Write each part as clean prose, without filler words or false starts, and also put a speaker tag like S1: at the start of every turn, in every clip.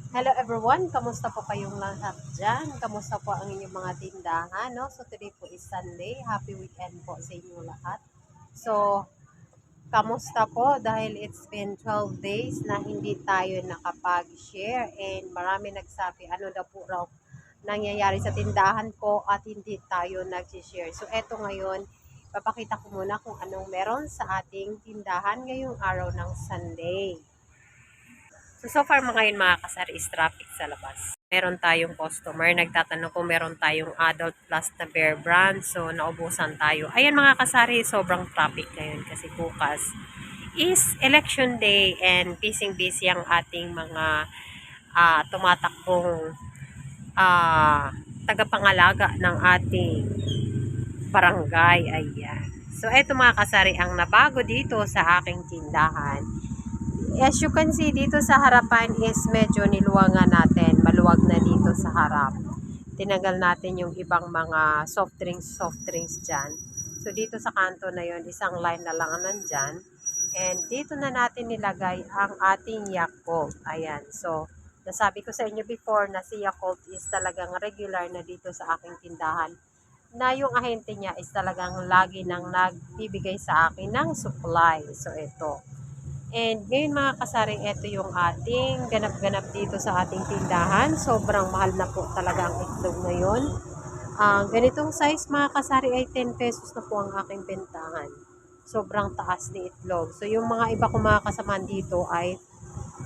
S1: Hello everyone, kamusta po kayong lahat dyan? Kamusta po ang inyong mga tindahan? No? So today po is Sunday. Happy weekend po sa inyong lahat. So, kamusta po? Dahil it's been 12 days na hindi tayo nakapag-share and marami nagsabi ano daw po raw nangyayari sa tindahan ko at hindi tayo nag-share. So eto ngayon, papakita ko muna kung anong meron sa ating tindahan ngayong araw ng Sunday. So far mga ngayon mga kasari is traffic sa labas. Meron tayong customer, nagtatanong kung meron tayong adult plus na bear brand. So naubusan tayo. Ayan mga kasari, sobrang traffic ngayon kasi bukas is election day and busy ang ating mga tumatakbong tagapangalaga ng ating barangay. Ayan. So eto mga kasari, ang nabago dito sa aking tindahan. As you can see, dito sa harapan is medyo niluwangan natin. Maluwag na dito sa harap. Tinanggal natin yung ibang mga soft drinks dyan. So, dito sa kanto na yon isang line na lang ang nandyan. And dito na natin nilagay ang ating Yakult. Ayan. So, nasabi ko sa inyo before na si Yakult is talagang regular na dito sa aking tindahan. Na yung ahente niya is talagang lagi nang nagbibigay sa akin ng supply. So, ito. And ngayon mga kasari, ito yung ating ganap-ganap dito sa ating tindahan. Sobrang mahal na po talaga ang itlog ngayon. Ganitong size mga kasari ay 10 pesos na po ang aking bentahan. Sobrang taas ni itlog. So yung mga iba kong mga kasamaan dito ay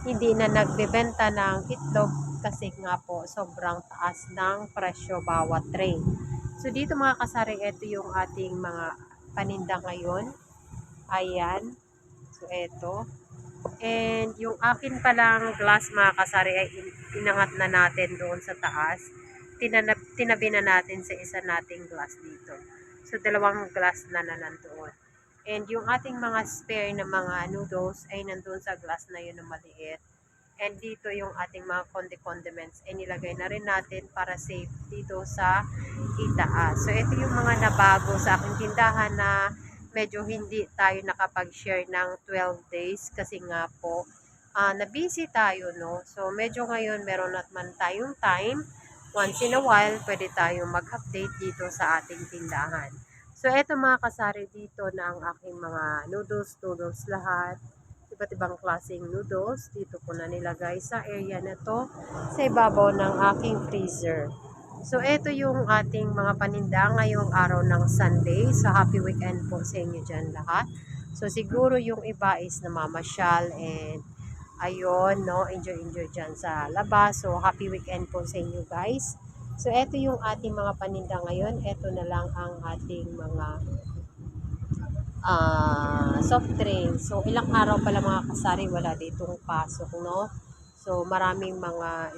S1: hindi na nagbebenta ng itlog kasi nga po sobrang taas ng presyo bawat tray. So dito mga kasari, ito yung ating mga paninda ngayon. Ayan. So ito. And yung akin palang glass mga kasari ay inangat na natin doon sa taas. Tinabi na natin sa isa nating glass dito. So dalawang glass na nandoon. And yung ating mga spare na mga noodles ay nandoon sa glass na yun na maliit. And dito yung ating mga condiments ay nilagay na rin natin para safe dito sa itaas. So ito yung mga nabago sa aking tindahan na medyo hindi tayo nakapag-share ng 12 days kasi nga po na-busy tayo, no? So medyo ngayon meron naman tayong time. Once in a while, pwede tayong mag-update dito sa ating tindahan. So eto mga kasari, dito na ang aking mga noodles lahat. Iba't ibang klaseng noodles. Dito ko na nilagay sa area na to sa ibabaw ng aking freezer. So, ito yung ating mga paninda ngayong araw ng Sunday. So, happy weekend po sa inyo dyan lahat. So, siguro yung iba is namamasyal and ayun, no, enjoy dyan sa labas. So, happy weekend po sa inyo guys. So, ito yung ating mga paninda ngayon. Ito na lang ang ating mga soft drinks. So, ilang araw pala mga kasari, wala ditong pasok, no? So, maraming mga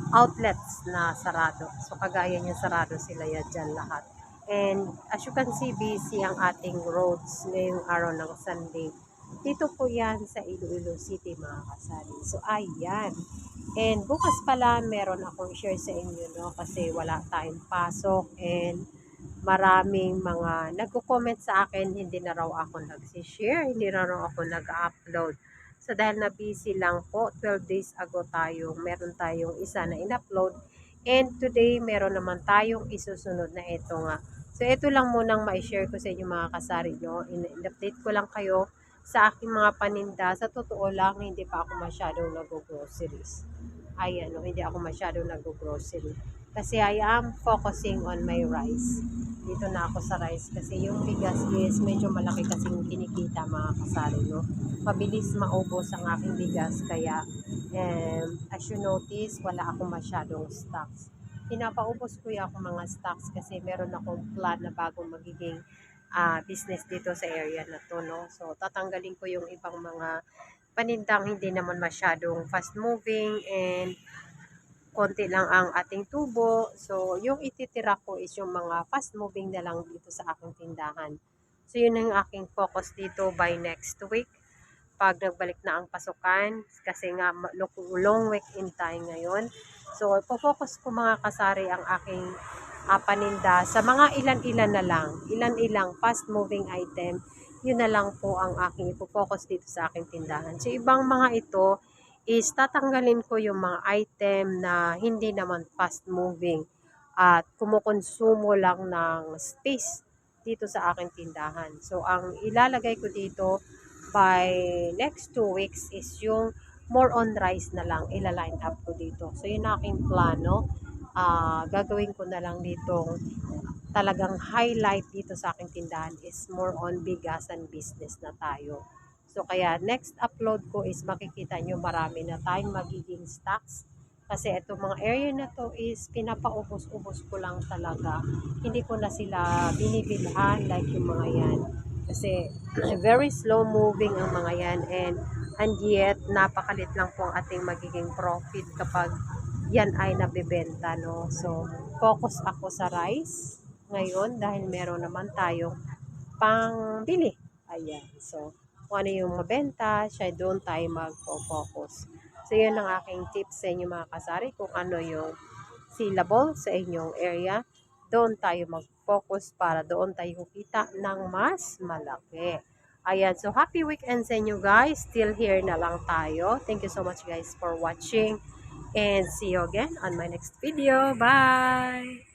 S1: outlets na sarado. So, kagaya niya sarado sila yan dyan lahat. And, as you can see, busy ang ating roads ngayong araw ng Sunday. Dito po yan sa Iloilo City, mga kasari. So, ayan. And, bukas pala, meron akong share sa inyo, no? Kasi wala tayong pasok and maraming mga nagko-comment sa akin, hindi na raw ako nag-share, hindi na raw ako nag-upload. So dahil na busy lang po, 12 days ago meron tayong isa na in-upload. And today, meron naman tayong isusunod na ito nga. So ito lang munang ma-share ko sa inyo mga kasari nyo. In-update ko lang kayo sa aking mga paninda. Sa totoo lang, hindi pa ako masyadong nag-groceries. Ayan, no, hindi ako masyadong nag-grocery. Kasi I am focusing on my rice. Dito na ako sa rice kasi yung bigas is medyo malaki kasing kinikita mga kasari, no. Mabilis maubos ang aking bigas kaya as you notice, wala akong masyadong stocks. Pinapaubos ko yung ako mga stocks kasi meron akong plan na bagong magiging business dito sa area na to, no. So, tatanggalin ko yung ibang mga panindang hindi naman masyadong fast moving and konti lang ang ating tubo. So, yung ititira ko is yung mga fast moving na lang dito sa aking tindahan. So, yun ang aking focus dito by next week. Pag nagbalik na ang pasukan, kasi nga long weekend tayo ngayon. So, focus ko mga kasari ang aking paninda sa mga ilan-ilan na lang. Ilan-ilang fast moving item. Yun na lang po ang aking ipofocus dito sa aking tindahan. So, ibang mga ito is tatanggalin ko yung mga item na hindi naman fast moving at kumukonsumo lang ng space dito sa aking tindahan. So, ang ilalagay ko dito by next 2 weeks is yung more on rice na lang ila-line up ko dito. So, yun ang aking plano. Gagawin ko na lang ditong talagang highlight dito sa aking tindahan is more on bigasan business na tayo. So, kaya next upload ko is makikita nyo marami na tayong magiging stocks. Kasi itong mga area na to is pinapaubos-ubos ko lang talaga. Hindi ko na sila binibilhan like yung mga yan. Kasi very slow moving ang mga yan and yet napakalit lang po ang ating magiging profit kapag yan ay nabebenta, no? So, focus ako sa rice ngayon dahil meron naman tayong pangbili. Ayan. So, kung ano yung mabenta, siya doon tayo mag-focus. So, yun ang aking tips sa inyo mga kasari. Kung ano yung sellable sa inyong area, doon tayo mag-focus para doon tayo kikita ng mas malaki. Ayan. So, happy weekend sa inyo guys. Still here na lang tayo. Thank you so much guys for watching. And see you again on my next video. Bye!